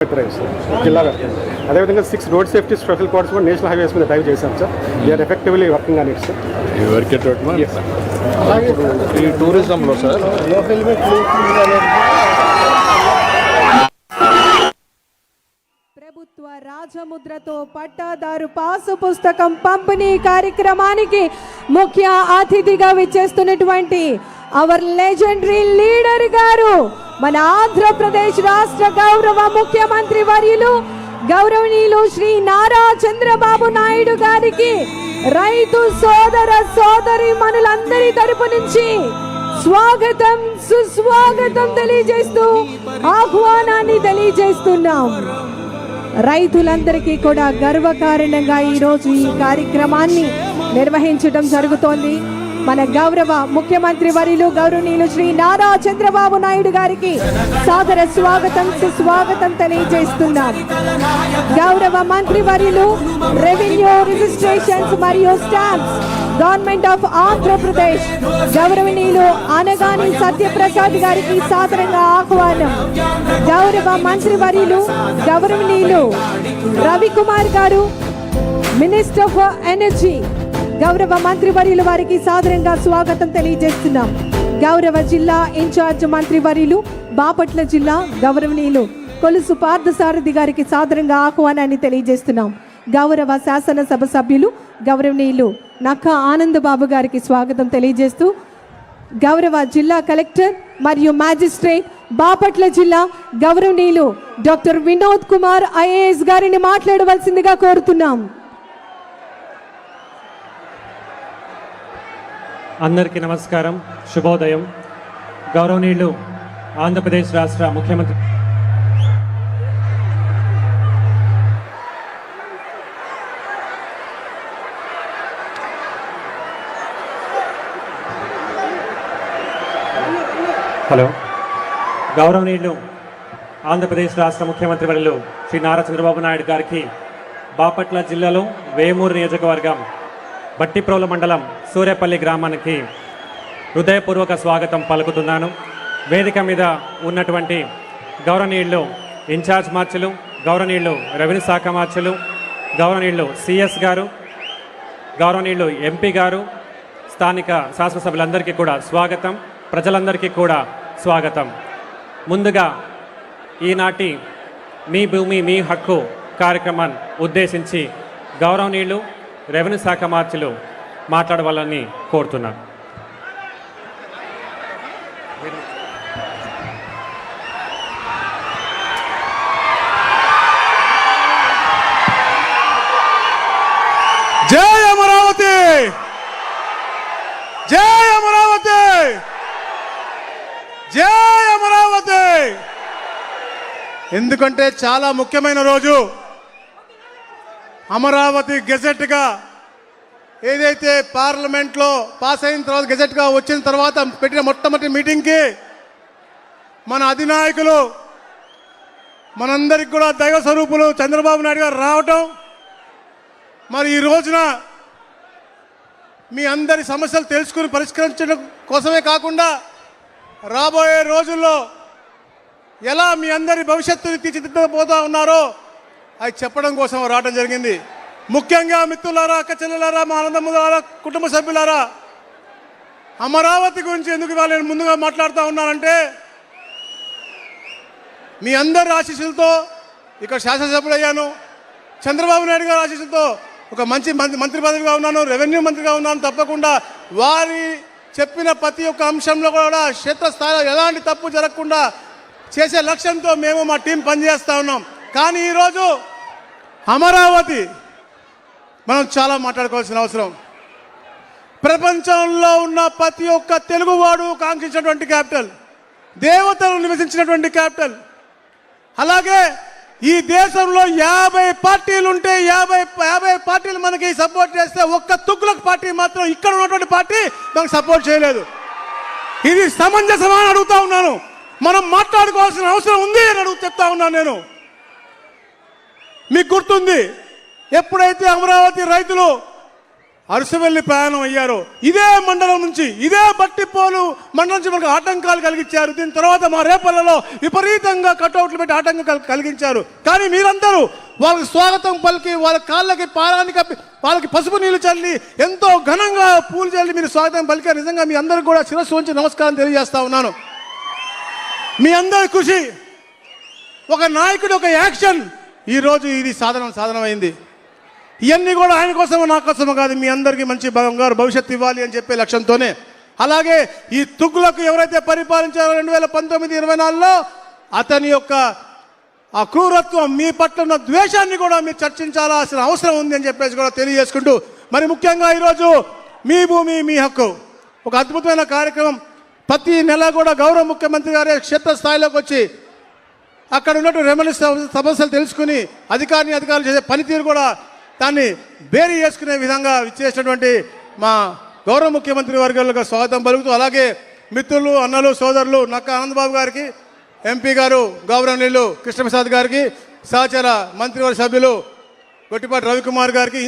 జిల్లా అదేవిధంగా 6 road safety special codes కూడా నేషనల్ హైవేస్ మీద డ్రైవ్ చేశాం sir. We are effectively working on it sir. ఈ వర్క్ అలాగే ఈ టూరిజంలో సార్ ప్రభుత్వ రాజముద్రతో పట్టాదారు పాసు పుస్తకం పంపిణీ కార్యక్రమానికి ముఖ్య అతిథిగా విచ్చేస్తున్నటువంటి అవర్ లెజెండరీ లీడర్ గారు, మన ఆంధ్రప్రదేశ్ రాష్ట్ర గౌరవ ముఖ్యమంత్రి వర్యులు గౌరవనీయులు శ్రీ నారా చంద్రబాబు నాయుడు గారికి రైతు సోదర సోదరి మనులందరి తరపు నుంచి స్వాగతం సుస్వాగతం తెలియజేస్తూ ఆహ్వానాన్ని తెలియజేస్తున్నాం. రైతులందరికీ కూడా గర్వకారణంగా ఈరోజు ఈ కార్యక్రమాన్ని నిర్వహించడం జరుగుతోంది. మన గౌరవ ముఖ్యమంత్రి వర్యులు గౌరవనీయులు శ్రీ నారా చంద్రబాబు నాయుడు గారికి సాదర స్వాగతం సుస్వాగతం తెలియజేస్తున్నాం. గౌరవ మంత్రి వర్యులు రెవెన్యూ రిజిస్ట్రేషన్స్ మరియు స్టాంప్స్ గవర్నమెంట్ ఆఫ్ ఆంధ్రప్రదేశ్ గౌరవనీయులు అనగాని సత్యప్రసాద్ గారికి సాదరంగా ఆహ్వానం. గౌరవ మంత్రి వర్యులు గౌరవనీయులు రవికుమార్ గారు, మినిస్టర్ ఆఫ్ ఎనర్జీ గౌరవ మంత్రి వర్యుల వారికి సాదరంగా స్వాగతం తెలియజేస్తున్నాం. గౌరవ జిల్లా ఇన్ఛార్జ్ మంత్రి వర్యులు బాపట్ల జిల్లా గౌరవనీయులు కొలుసు పార్థసారథి గారికి సాదరంగా ఆహ్వానాన్ని తెలియజేస్తున్నాం. గౌరవ శాసనసభ సభ్యులు గౌరవనీయులు నక్కా ఆనందబాబు గారికి స్వాగతం తెలియజేస్తూ గౌరవ జిల్లా కలెక్టర్ మరియు మ్యాజిస్ట్రేట్ బాపట్ల జిల్లా గౌరవనీయులు డాక్టర్ వినోద్ కుమార్ ఐఏఎస్ గారిని మాట్లాడవలసిందిగా కోరుతున్నాం. అందరికీ నమస్కారం, శుభోదయం. గౌరవనీయులు ఆంధ్రప్రదేశ్ రాష్ట్ర ముఖ్యమంత్రి గౌరవనీయులు ఆంధ్రప్రదేశ్ రాష్ట్ర ముఖ్యమంత్రి వర్యులు శ్రీ నారా చంద్రబాబు నాయుడు గారికి బాపట్ల జిల్లాలో వేమూరు నియోజకవర్గం బట్టిప్రోలు మండలం సూర్యపల్లి గ్రామానికి హృదయపూర్వక స్వాగతం పలుకుతున్నాను. వేదిక మీద ఉన్నటువంటి గౌరవనీయులు ఇన్ఛార్జ్ మార్చులు, గౌరవనీయులు రెవెన్యూ శాఖ మార్చులు, గౌరవనీయులు సిఎస్ గారు, గౌరవనీయులు ఎంపీ గారు, స్థానిక శాసనసభ్యులందరికీ కూడా స్వాగతం, ప్రజలందరికీ కూడా స్వాగతం. ముందుగా ఈనాటి మీ భూమి మీ హక్కు కార్యక్రమాన్ని ఉద్దేశించి గౌరవనీయులు రెవెన్యూ శాఖ మార్చులు మాట్లాడవాలని కోరుతున్నాను. జై అమరావతి, జై అమరావతి, జై అమరావతి. ఎందుకంటే చాలా ముఖ్యమైన రోజు. అమరావతి గెజెట్గా ఏదైతే పార్లమెంట్లో పాస్ అయిన తర్వాత గెజెట్గా వచ్చిన తర్వాత పెట్టిన మొట్టమొదటి మీటింగ్కి మన అధినాయకులు మనందరికి కూడా దైవ స్వరూపులు చంద్రబాబు నాయుడు గారు రావటం, మరి ఈ రోజున మీ అందరి సమస్యలు తెలుసుకుని పరిష్కరించడం కోసమే కాకుండా రాబోయే రోజుల్లో ఎలా మీ అందరి భవిష్యత్తుని తీర్చిదిద్దబోతా ఉన్నారో అది చెప్పడం కోసం రావడం జరిగింది. ముఖ్యంగా మిత్రులారా, అక్క చెల్లెలారా, మా ఆనందములారా, కుటుంబ సభ్యులారా, అమరావతి గురించి ఎందుకు నేను ముందుగా మాట్లాడుతూ ఉన్నానంటే మీ అందరి ఆశీస్సులతో ఇక్కడ శాసనసభ్యులు అయ్యాను. చంద్రబాబు నాయుడు గారి ఆశీస్సులతో ఒక మంచి మంత్రి పదవిగా ఉన్నాను, రెవెన్యూ మంత్రిగా ఉన్నాను. తప్పకుండా వారి చెప్పిన ప్రతి ఒక్క అంశంలో కూడా క్షేత్రస్థాయిలో ఎలాంటి తప్పు జరగకుండా చేసే లక్ష్యంతో మేము మా టీం పనిచేస్తూ ఉన్నాం. కానీ ఈరోజు అమరావతి మనం చాలా మాట్లాడుకోవాల్సిన అవసరం. ప్రపంచంలో ఉన్న ప్రతి ఒక్క తెలుగువాడు కాంక్షించినటువంటి క్యాపిటల్, దేవతలు నివసించినటువంటి క్యాపిటల్. అలాగే ఈ దేశంలో 50 పార్టీలు ఉంటే 50 పార్టీలు మనకి సపోర్ట్ చేస్తే ఒక్క తుగ్లక్ పార్టీ మాత్రం ఇక్కడ ఉన్నటువంటి పార్టీ మనకు సపోర్ట్ చేయలేదు. ఇది సమంజసమా అని అడుగుతా ఉన్నాను. మనం మాట్లాడుకోవాల్సిన అవసరం ఉంది అని చెప్తా ఉన్నాను నేను. మీకు గుర్తుంది, ఎప్పుడైతే అమరావతి రైతులు అరసవెల్లి ప్రయాణం అయ్యారో ఇదే మండలం నుంచి, ఇదే బట్టిపోలు మండలం నుంచి మనకు ఆటంకాలు కలిగించారు. దీని తర్వాత మా రేపల్లలో విపరీతంగా కట్అవుట్లు పెట్టి ఆటంకం కలిగించారు. కానీ మీరందరూ వాళ్ళకి స్వాగతం పలికి, వాళ్ళ కాళ్ళకి పారానికి వాళ్ళకి పసుపు నీళ్లు చల్లి ఎంతో ఘనంగా పూలు చల్లి మీరు స్వాగతం పలికారు. నిజంగా మీ అందరికీ కూడా శిరస్సు ఉంచి నమస్కారం తెలియజేస్తా ఉన్నాను. మీ అందరి కృషి, ఒక నాయకుడు ఒక యాక్షన్ ఈరోజు ఇది సాధనమైంది. ఇవన్నీ కూడా ఆయన కోసమో నా కోసమో కాదు, మీ అందరికీ మంచి బంగారు భవిష్యత్తు ఇవ్వాలి అని చెప్పే లక్ష్యంతోనే. అలాగే ఈ తుగ్గులకు ఎవరైతే పరిపాలించారో 2019-24లో అతని యొక్క ఆ క్రూరత్వం, మీ పట్ల ఉన్న ద్వేషాన్ని కూడా మీరు చర్చించాల్సిన అవసరం ఉంది అని చెప్పేసి కూడా తెలియజేసుకుంటూ, మరి ముఖ్యంగా ఈరోజు మీ భూమి మీ హక్కు ఒక అద్భుతమైన కార్యక్రమం. ప్రతి నెల కూడా గౌరవ ముఖ్యమంత్రి గారే క్షేత్రస్థాయిలోకి వచ్చి అక్కడ ఉన్నట్టు రెవెన్యూ సమస్యలు తెలుసుకుని అధికారులు చేసే పనితీరు కూడా దాన్ని బేరీ చేసుకునే విధంగా ఇచ్చేసినటువంటి మా గౌరవ ముఖ్యమంత్రి వర్గాలకు స్వాగతం పలుకుతూ, అలాగే మిత్రులు, అన్నలు, సోదరులు నక్క ఆనందబాబు గారికి, ఎంపీ గారు గౌరవనీయులు కృష్ణప్రసాద్ గారికి, సహచర మంత్రివర్గ సభ్యులు గొట్టిపాటి రవికుమార్ గారికి,